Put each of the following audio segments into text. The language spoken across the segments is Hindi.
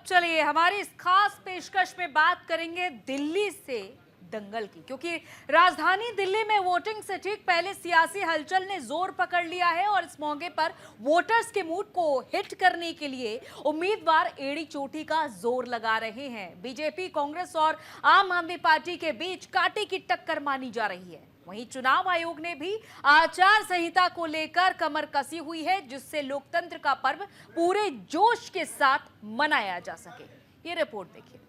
चलिए हमारी इस खास पेशकश में बात करेंगे दिल्ली से दंगल की, क्योंकि राजधानी दिल्ली में वोटिंग से ठीक पहले सियासी हलचल ने जोर पकड़ लिया है और इस मौके पर वोटर्स के मूड को हिट करने के लिए उम्मीदवार एड़ी चोटी का जोर लगा रहे हैं। बीजेपी, कांग्रेस और आम आदमी पार्टी के बीच कांटे की टक्कर मानी जा रही है। वहीं चुनाव आयोग ने भी आचार संहिता को लेकर कमर कसी हुई है, जिससे लोकतंत्र का पर्व पूरे जोश के साथ मनाया जा सके। ये रिपोर्ट देखिए।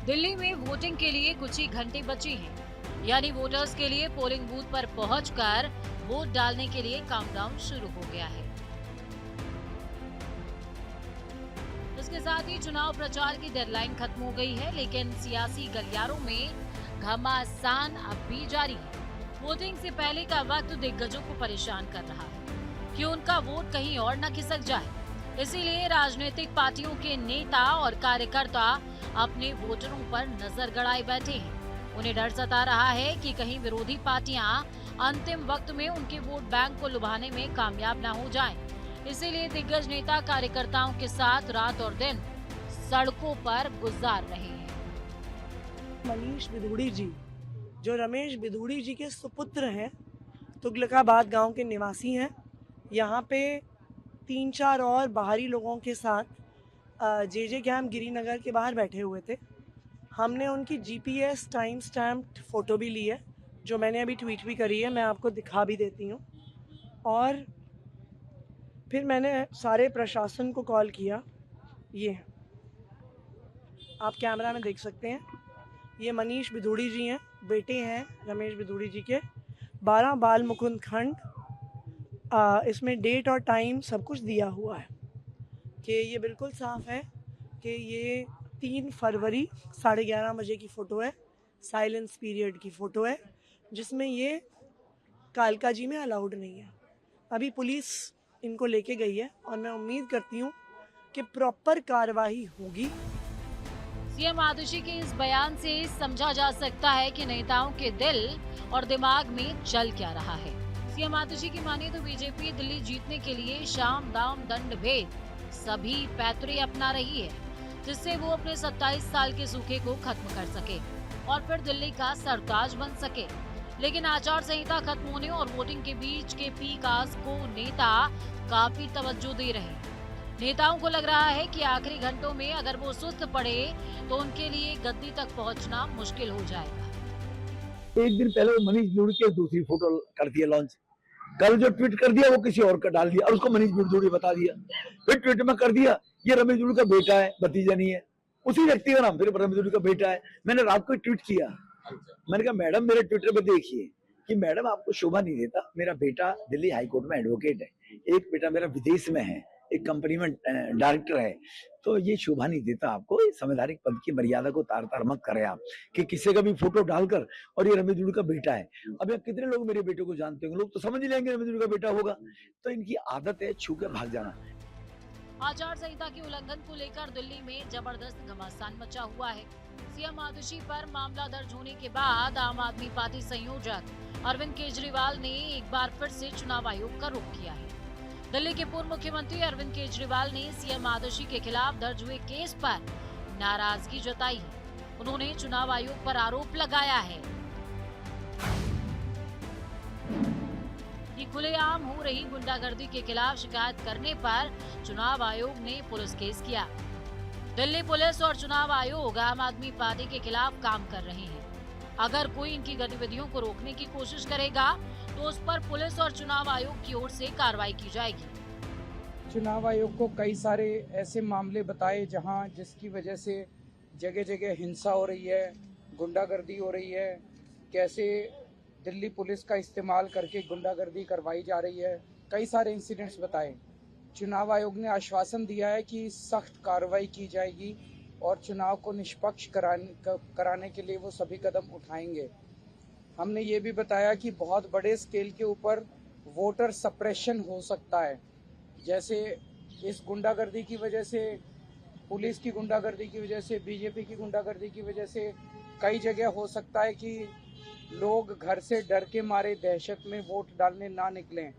दिल्ली में वोटिंग के लिए कुछ ही घंटे बचे हैं, यानी वोटर्स के लिए पोलिंग बूथ पर पहुंचकर वोट डालने के लिए काउंटडाउन शुरू हो गया है। इसके साथ ही चुनाव प्रचार की डेडलाइन खत्म हो गई है, लेकिन सियासी गलियारों में घमासान अब भी जारी है। वोटिंग से पहले का वक्त दिग्गजों को परेशान कर रहा है कि उनका वोट कहीं और न खिसक जाए। इसीलिए राजनीतिक पार्टियों के नेता और कार्यकर्ता अपने वोटरों पर नजर गड़ाए बैठे हैं। उन्हें डर सता रहा है कि कहीं विरोधी पार्टियां अंतिम वक्त में उनके वोट बैंक को लुभाने में कामयाब न हो जाएं। इसीलिए दिग्गज नेता कार्यकर्ताओं के साथ रात और दिन सड़कों पर गुजार रहे हैं। मनीष बिधूड़ी जी, जो रमेश बिधूड़ी जी के सुपुत्र हैं, तुगलकाबाद गांव के निवासी हैं, यहाँ पे 3-4 और बाहरी लोगों के साथ जे कैंप गिरीनगर के बाहर बैठे हुए थे। हमने उनकी जीपीएस टाइम स्टैम्प्ड फ़ोटो भी ली है, जो मैंने अभी ट्वीट भी करी है, मैं आपको दिखा भी देती हूँ। और फिर मैंने सारे प्रशासन को कॉल किया। ये आप कैमरा में देख सकते हैं, ये मनीष बिधूड़ी जी हैं, बेटे हैं रमेश बिधूड़ी जी के। 12 बाल मुकुंद खंड, इसमें डेट और टाइम सब कुछ दिया हुआ है कि ये बिल्कुल साफ है कि ये 3 फरवरी 11:30 बजे की फ़ोटो है, साइलेंस पीरियड की फ़ोटो है, जिसमें ये कालका जी में अलाउड नहीं है। अभी पुलिस इनको लेके गई है और मैं उम्मीद करती हूँ कि प्रॉपर कार्रवाई होगी। सीएम आतिशी के इस बयान से समझा जा सकता है कि नेताओं के दिल और दिमाग में चल क्या रहा है। सीएम आतिशी की माने तो बीजेपी दिल्ली जीतने के लिए शाम दाम दंड भेद सभी पैतरे अपना रही है, जिससे वो अपने 27 साल के सूखे को खत्म कर सके और फिर दिल्ली का सरताज बन सके। लेकिन आचार संहिता खत्म होने और वोटिंग के बीच के पीक आवर्स को नेता काफी तवज्जो दे रहे हैं। नेताओं को लग रहा है कि आखिरी घंटों में अगर वो सुस्त पड़े तो उनके लिए गद्दी तक पहुंचना मुश्किल हो जाएगा। एक दिन पहले वो मनीष बिधूड़ी की दूसरी फोटो कर दिया लॉन्च, कल जो ट्वीट कर दिया वो किसी और का डाल दिया और उसको मनीष बिधूड़ी बता दिया। फिर ट्वीट में कर दिया ये रमेश बिधूड़ी का बेटा है, भतीजा नहीं है, उसी व्यक्ति का नाम फिर रमेश बिधूड़ी का बेटा है। मैंने रात को ट्वीट किया, मैंने कहा मैडम मेरे ट्विटर पे देखिए कि मैडम आपको शोभा नहीं देता, मेरा बेटा दिल्ली हाईकोर्ट में एडवोकेट है, एक बेटा मेरा विदेश में है, एक कंपनी में डायरेक्टर है, तो ये शोभा नहीं देता आपको, संवैधानिक पद की मर्यादा को तार तार मत करें आप कि किसी का भी फोटो डालकर और ये रमेश बिधूड़ी का बेटा है। अब यहाँ कितने लोग मेरे बेटे को जानते होंगे, लोग तो समझ ही लेंगे रमेश बिधूड़ी का बेटा होगा। तो इनकी आदत है छू के भाग जाना। आचार संहिता के उल्लंघन को लेकर दिल्ली में जबरदस्त घमासान मचा हुआ है। सीएम आतिशी पर मामला दर्ज होने के बाद आम आदमी पार्टी संयोजक अरविंद केजरीवाल ने एक बार फिर से चुनाव आयोग का रुख किया है। दिल्ली के पूर्व मुख्यमंत्री अरविंद केजरीवाल ने सीएम आतिशी के खिलाफ दर्ज हुए केस पर नाराजगी जताई है। उन्होंने चुनाव आयोग पर आरोप लगाया है कि खुलेआम हो रही गुंडागर्दी के खिलाफ शिकायत करने पर चुनाव आयोग ने पुलिस केस किया। दिल्ली पुलिस और चुनाव आयोग आम आदमी पार्टी के खिलाफ काम कर रहे हैं। अगर कोई इनकी गतिविधियों को रोकने की कोशिश करेगा तो उस पर पुलिस और चुनाव आयोग की ओर से कार्रवाई की जाएगी। चुनाव आयोग को कई सारे ऐसे मामले बताए जहां जिसकी वजह से जगह जगह हिंसा हो रही है, गुंडागर्दी हो रही है, कैसे दिल्ली पुलिस का इस्तेमाल करके गुंडागर्दी करवाई जा रही है, कई सारे इंसिडेंट्स बताए। चुनाव आयोग ने आश्वासन दिया है कि सख्त कार्रवाई की जाएगी और चुनाव को निष्पक्ष कराने के लिए वो सभी कदम उठाएंगे। हमने ये भी बताया कि बहुत बड़े स्केल के ऊपर वोटर सप्रेशन हो सकता है, जैसे इस गुंडागर्दी की वजह से पुलिस की गुंडागर्दी की वजह से, बीजेपी की गुंडागर्दी की वजह से कई जगह हो सकता है कि लोग घर से डर के मारे दहशत में वोट डालने ना निकलें।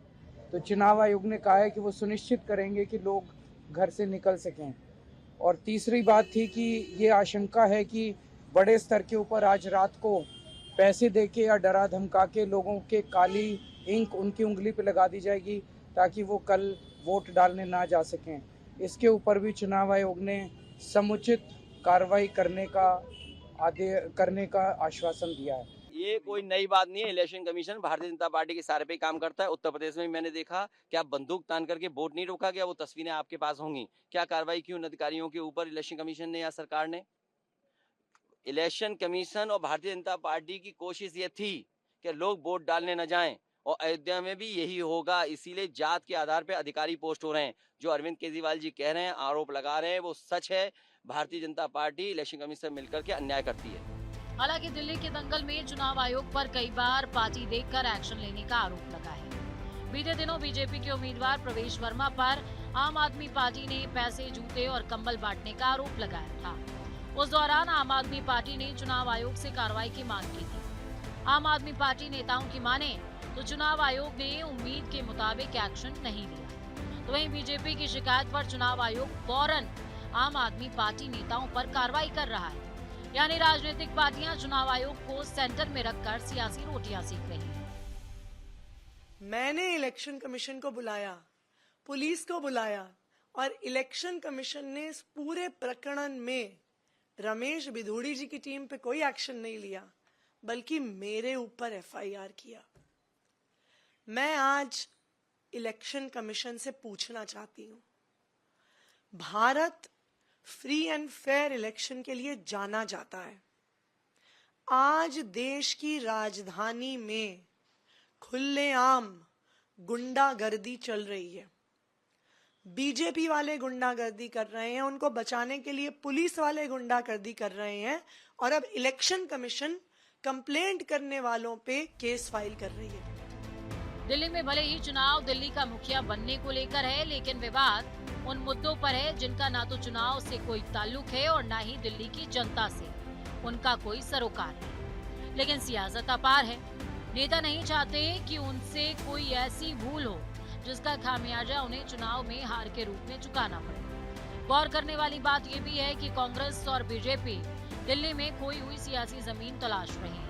तो चुनाव आयोग ने कहा है कि वो सुनिश्चित करेंगे कि लोग घर से निकल सकें। और तीसरी बात थी कि ये आशंका है कि बड़े स्तर के ऊपर आज रात को पैसे देके या डरा धमका के लोगों के काली इंक उनकी उंगली पे लगा दी जाएगी ताकि वो कल वोट डालने ना जा सकें। इसके ऊपर भी चुनाव आयोग ने समुचित कार्रवाई करने का आश्वासन दिया है। ये कोई नई बात नहीं है। Election commission Bharatiya Janata party के सारे पे काम करता है। उत्तर प्रदेश में भी मैंने देखा कि आप बंदूक तान करके वोट नहीं रोका गया, वो तस्वीरें आपके पास होंगी। क्या कार्रवाई की उन अधिकारियों के ऊपर इलेक्शन कमीशन ने या सरकार ने? इलेक्शन कमीशन और भारतीय जनता पार्टी की कोशिश ये थी कि लोग वोट डालने न जाएं, और अयोध्या में भी यही होगा। इसीलिए जात के आधार पर अधिकारी पोस्ट हो रहे हैं। जो अरविंद केजरीवाल जी कह रहे हैं, आरोप लगा रहे हैं, वो सच है। Bharatiya Janata party election commission से मिलकर के अन्याय करती है। हालांकि दिल्ली के दंगल में चुनाव आयोग पर कई बार पार्टी देखकर एक्शन लेने का आरोप लगा है। बीते दिनों बीजेपी के उम्मीदवार प्रवेश वर्मा पर आम आदमी पार्टी ने पैसे, जूते और कंबल बांटने का आरोप लगाया था। उस दौरान आम आदमी पार्टी ने चुनाव आयोग से कार्रवाई की मांग की थी। आम आदमी पार्टी नेताओं की माने तो चुनाव आयोग ने उम्मीद के मुताबिक एक्शन नहीं लिया। तो वहीं बीजेपी की शिकायत पर चुनाव आयोग फौरन आम आदमी पार्टी नेताओं पर कार्रवाई कर रहा है। यानी राजनीतिक पार्टियां चुनाव आयोग को सेंटर में रखकर सियासी रोटियां सेक रही हैं। मैंने इलेक्शन कमीशन को बुलाया, पुलिस को बुलाया, और इलेक्शन कमीशन ने इस पूरे प्रकरण में रमेश बिधूड़ी जी की टीम पे कोई एक्शन नहीं लिया, बल्कि मेरे ऊपर एफआईआर किया। मैं आज इलेक्शन कमीशन से पूछना चाहती हूं, Bharat free and fair election के लिए जाना जाता है। आज देश की राजधानी में खुलेआम गुंडागर्दी चल रही है। बीजेपी वाले गुंडागर्दी कर रहे हैं, उनको बचाने के लिए पुलिस वाले गुंडागर्दी कर रहे हैं, और अब इलेक्शन कमीशन कंप्लेंट करने वालों पे केस फाइल कर रही है। दिल्ली में भले ही चुनाव दिल्ली का मुखिया बनने को लेकर है, लेकिन विवाद उन मुद्दों पर है जिनका ना तो चुनाव से कोई ताल्लुक है और ना ही दिल्ली की जनता से उनका कोई सरोकार है। लेकिन सियासत अपार है। नेता नहीं चाहते कि उनसे कोई ऐसी भूल हो जिसका खामियाजा उन्हें चुनाव में हार के रूप में चुकाना पड़े। गौर करने वाली बात यह भी है कि कांग्रेस और बीजेपी दिल्ली में खोई हुई सियासी जमीन तलाश रही है,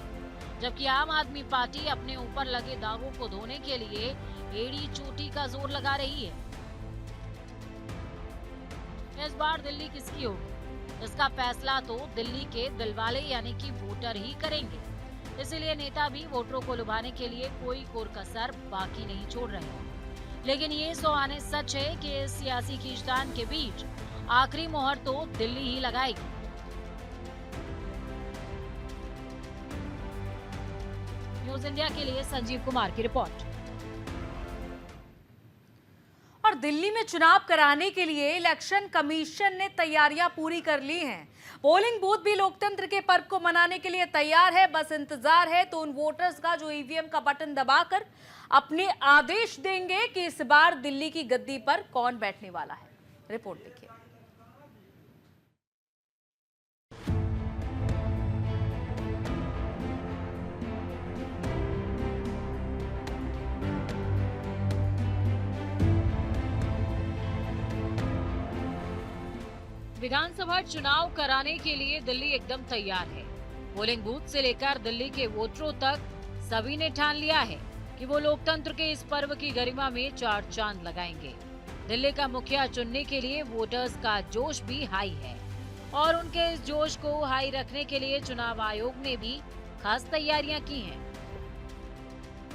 जबकि आम आदमी पार्टी अपने ऊपर लगे दावों को धोने के लिए एड़ी चोटी का जोर लगा रही है। इस बार दिल्ली किसकी होगी, इसका फैसला तो दिल्ली के दिलवाले यानी कि वोटर ही करेंगे। इसलिए नेता भी वोटरों को लुभाने के लिए कोई कोर कसर बाकी नहीं छोड़ रहे हैं। लेकिन ये सुहाने सच है कि इस सियासी खींचतान के बीच आखिरी मोहर तो दिल्ली ही लगाएगी। न्यूज इंडिया के लिए संजीव कुमार की रिपोर्ट। और दिल्ली में चुनाव कराने के लिए इलेक्शन कमीशन ने तैयारियां पूरी कर ली हैं। पोलिंग बूथ भी लोकतंत्र के पर्व को मनाने के लिए तैयार है। बस इंतजार है तो उन वोटर्स का जो ईवीएम का बटन दबाकर अपने आदेश देंगे कि इस बार दिल्ली की गद्दी पर कौन बैठने वाला है। रिपोर्ट देखिए। विधानसभा चुनाव कराने के लिए दिल्ली एकदम तैयार है। पोलिंग बूथ से लेकर दिल्ली के वोटरों तक सभी ने ठान लिया है कि वो लोकतंत्र के इस पर्व की गरिमा में चार चांद लगाएंगे। दिल्ली का मुखिया चुनने के लिए वोटर्स का जोश भी हाई है और उनके इस जोश को हाई रखने के लिए चुनाव आयोग ने भी खास तैयारियां की हैं।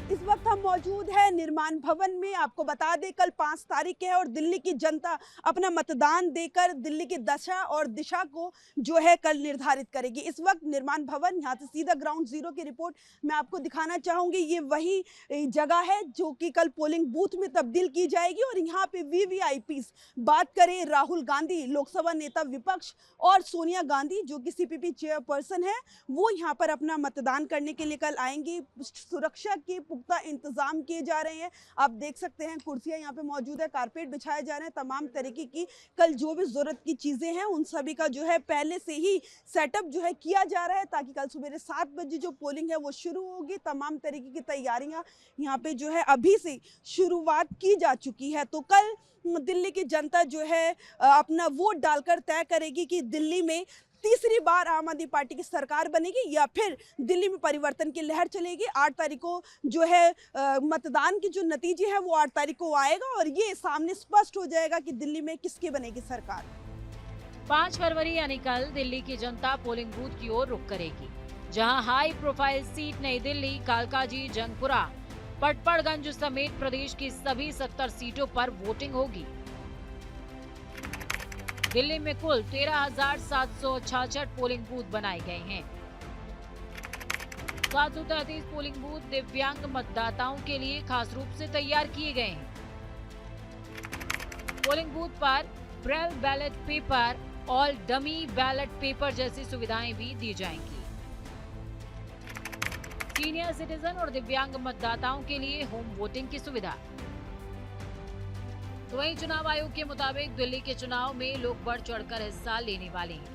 इस वक्त हम मौजूद है निर्माण भवन में। आपको बता दें कल 5 तारीख है और दिल्ली की जनता अपना मतदान देकर दिल्ली की दशा और दिशा को जो है कल निर्धारित करेगी। इस वक्त निर्माण भवन, यहाँ से सीधा ग्राउंड जीरो की रिपोर्ट मैं आपको दिखाना चाहूंगी। ये वही जगह है जो कि कल पोलिंग बूथ में तब्दील की जाएगी और यहाँ पे वीवीआईपीज बात करें, राहुल गांधी लोकसभा नेता विपक्ष और सोनिया गांधी जो कि सीपीपी चेयरपर्सन है, वो यहाँ पर अपना मतदान करने के लिए कल आएंगी। सुरक्षा के पुख्ता इंतजाम किए जा रहे हैं। आप देख सकते हैं कुर्सियां यहाँ पे मौजूद है, कारपेट बिछाए जा रहे हैं, तमाम तरीके की कल जो भी जरूरत की चीजें हैं उन सभी का जो है पहले से ही सेटअप जो है किया जा रहा है, ताकि कल सुबह 7 बजे जो पोलिंग है वो शुरू होगी। तमाम तरीके की तैयारियां यहाँ पे जो है अभी से शुरुआत की जा चुकी है। तो कल दिल्ली की जनता जो है अपना वोट डालकर तय करेगी कि दिल्ली में तीसरी बार आम आदमी पार्टी की सरकार बनेगी या फिर दिल्ली में परिवर्तन की लहर चलेगी। 8 तारीख को जो है मतदान के जो नतीजे हैं वो 8 तारीख को आएगा और ये सामने स्पष्ट हो जाएगा कि दिल्ली में किसकी बनेगी सरकार। 5 फरवरी यानी कल दिल्ली की जनता पोलिंग बूथ की ओर रुख करेगी, जहां हाई प्रोफाइल सीट नई दिल्ली, कालकाजी, जंगपुरा, पटपड़गंज समेत प्रदेश की सभी 70 सीटों पर वोटिंग होगी। दिल्ली में कुल 13,766 पोलिंग बूथ बनाए गए हैं। 733 पोलिंग बूथ दिव्यांग मतदाताओं के लिए खास रूप से तैयार किए गए हैं। पोलिंग बूथ पर ब्रेल बैलेट पेपर और डमी बैलेट पेपर जैसी सुविधाएं भी दी जाएंगी। सीनियर सिटीजन और दिव्यांग मतदाताओं के लिए होम वोटिंग की सुविधा। तो वहीं चुनाव आयोग के मुताबिक दिल्ली के चुनाव में लोग बढ़ चढ़कर हिस्सा लेने वाले हैं।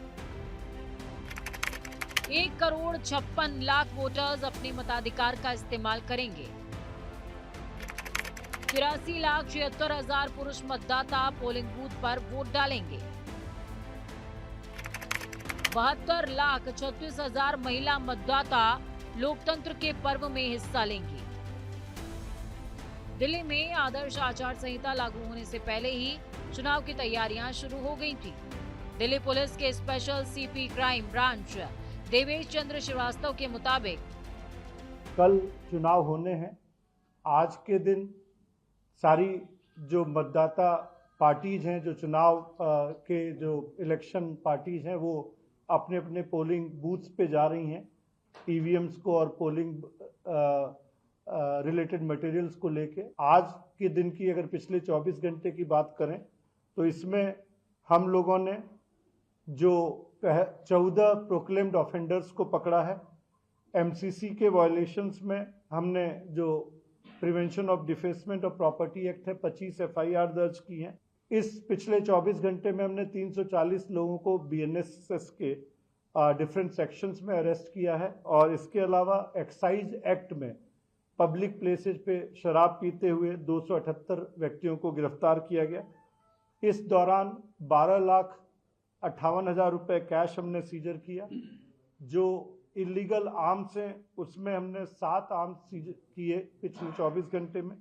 1,56,00,000 वोटर्स अपने मताधिकार का इस्तेमाल करेंगे। 83,76,000 पुरुष मतदाता पोलिंग बूथ पर वोट डालेंगे। 72,36,000 महिला मतदाता लोकतंत्र के पर्व में हिस्सा लेंगी। दिल्ली में आदर्श आचार संहिता लागू होने से पहले ही चुनाव की तैयारियां शुरू हो गई थी। दिल्ली पुलिस के special CP crime branch Devesh Chandra Srivastava के मुताबिक कल चुनाव होने हैं। आज के दिन सारी जो मतदाता पार्टीज हैं, जो चुनाव के जो इलेक्शन पार्टीज हैं, वो अपने अपने पोलिंग बूथ्स पे जा रही हैं ईवीएम्स को और पोलिंग रिलेटेड मटेरियल्स को लेके। आज के दिन की अगर पिछले 24 घंटे की बात करें तो इसमें हम लोगों ने जो 14 प्रोक्लेम्ड ऑफेंडर्स को पकड़ा है। एमसीसी के वायलेशंस में हमने जो prevention of defacement of property act है 25 एफआईआर दर्ज की हैं। इस पिछले 24 घंटे में हमने 340 लोगों को बीएनएसएस के डिफरेंट सेक्शंस में अरेस्ट किया है और इसके अलावा एक्साइज एक्ट में पब्लिक प्लेसेज पे शराब पीते हुए 278 व्यक्तियों को गिरफ्तार किया गया। इस दौरान 12,58,000 रुपए कैश हमने सीजर किया। जो इलीगल आर्म्स हैं उसमें हमने 7 आर्म्स सीजर किए पिछले 24 घंटे में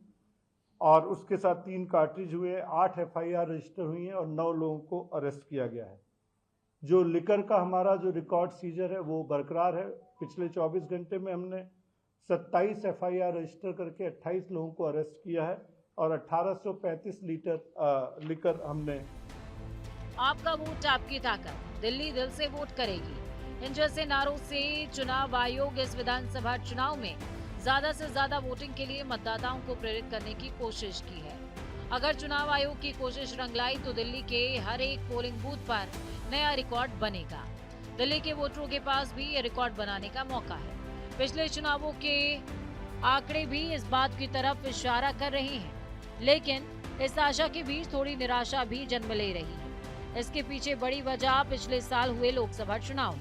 और उसके साथ 3 कार्ट्रिज हुए, 8 एफआईआर रजिस्टर हुई हैं और 9 लोगों को अरेस्ट किया गया है। जो लिकर का हमारा जो रिकॉर्ड सीजर है वो बरकरार है। पिछले 24 घंटे में हमने 27 एफआईआर रजिस्टर करके 28 लोगों को अरेस्ट किया है और 1835 लीटर लिकर हमने। आपका वोट आपकी ताकत, दिल्ली दिल से वोट करेगी। इन जैसे नारों से चुनाव आयोग इस विधानसभा चुनाव में ज्यादा से ज्यादा वोटिंग के लिए मतदाताओं को प्रेरित करने की कोशिश की है। अगर चुनाव आयोग की कोशिश रंग लाई तो दिल्ली के हर एक पोलिंग बूथ पर नया रिकॉर्ड बनेगा। दिल्ली के वोटरों के पास भी ये रिकॉर्ड बनाने का मौका है। पिछले चुनावों के आंकड़े भी इस बात की तरफ इशारा कर रहे हैं, लेकिन इस आशा के बीच थोड़ी निराशा भी जन्म ले रही है। इसके पीछे बड़ी वजह पिछले साल हुए लोकसभा चुनाव,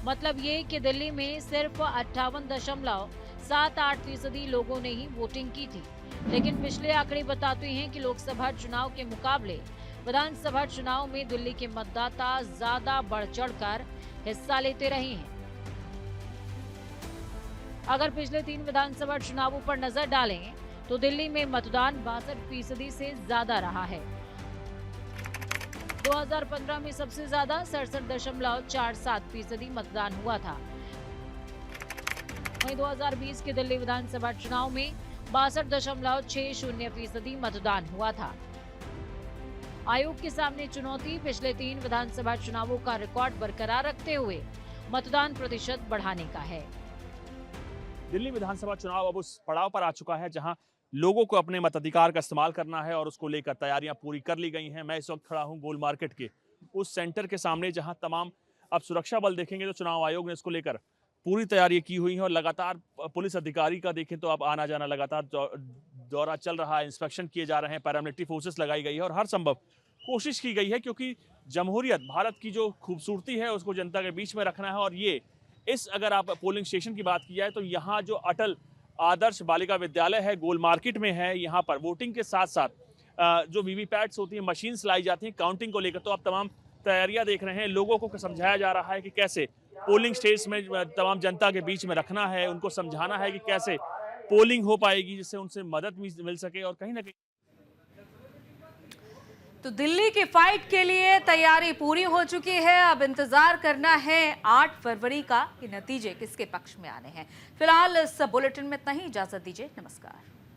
मतलब ये कि दिल्ली में सिर्फ 58.78% लोगों ने ही वोटिंग की थी। लेकिन पिछले आंकड़े बताते हैं कि लोकसभा चुनाव के मुकाबले विधानसभा चुनाव में दिल्ली के मतदाता ज्यादा बढ़ चढ़कर हिस्सा लेते रहे हैं। अगर पिछले 3 विधानसभा चुनावों पर नजर डालें तो दिल्ली में मतदान 62% से ज्यादा रहा है। 2015 में सबसे ज्यादा 67.47% मतदान हुआ था। वहीं 2020 के दिल्ली विधानसभा चुनाव में 62.60% मतदान हुआ था। आयोग के सामने चुनौती पिछले 3 विधानसभा चुनावों का रिकॉर्ड बरकरार रखते हुए मतदान प्रतिशत बढ़ाने का है। दिल्ली विधानसभा चुनाव अब उस पड़ाव पर आ चुका है जहां लोगों को अपने मताधिकार का इस्तेमाल करना है और उसको लेकर तैयारियां पूरी कर ली गई हैं। मैं इस वक्त खड़ा हूं गोल मार्केट के उस सेंटर के सामने जहां तमाम अब सुरक्षा बल देखेंगे तो चुनाव आयोग ने इसको लेकर पूरी तैयारी की हुई है और लगातार पुलिस अधिकारी का देखें तो अब आना जाना लगातार दौरा चल रहा है, इंस्पेक्शन किए जा रहे हैं, पैरामिलिट्री फोर्सेस लगाई गई है और हर संभव कोशिश की गई है, क्योंकि जमहूरियत भारत की जो खूबसूरती है उसको जनता के बीच में रखना है। और ये अगर आप पोलिंग स्टेशन की बात की जाए तो यहाँ जो अटल आदर्श बालिका विद्यालय है, गोल मार्केट में है, यहाँ पर वोटिंग के साथ साथ जो वीवीपैट्स होती हैं, मशीन्स लाई जाती हैं काउंटिंग को लेकर, तो आप तमाम तैयारियां देख रहे हैं। लोगों को समझाया जा रहा है कि कैसे पोलिंग स्टेशन में तमाम जनता के बीच में रखना है, उनको समझाना है कि कैसे पोलिंग हो पाएगी, जिससे उनसे मदद मिल सके। और कहीं ना कहीं तो दिल्ली की फाइट के लिए तैयारी पूरी हो चुकी है। अब इंतजार करना है 8 फरवरी का कि नतीजे किसके पक्ष में आने हैं। फिलहाल इस बुलेटिन में इतना ही, इजाजत दीजिए, नमस्कार।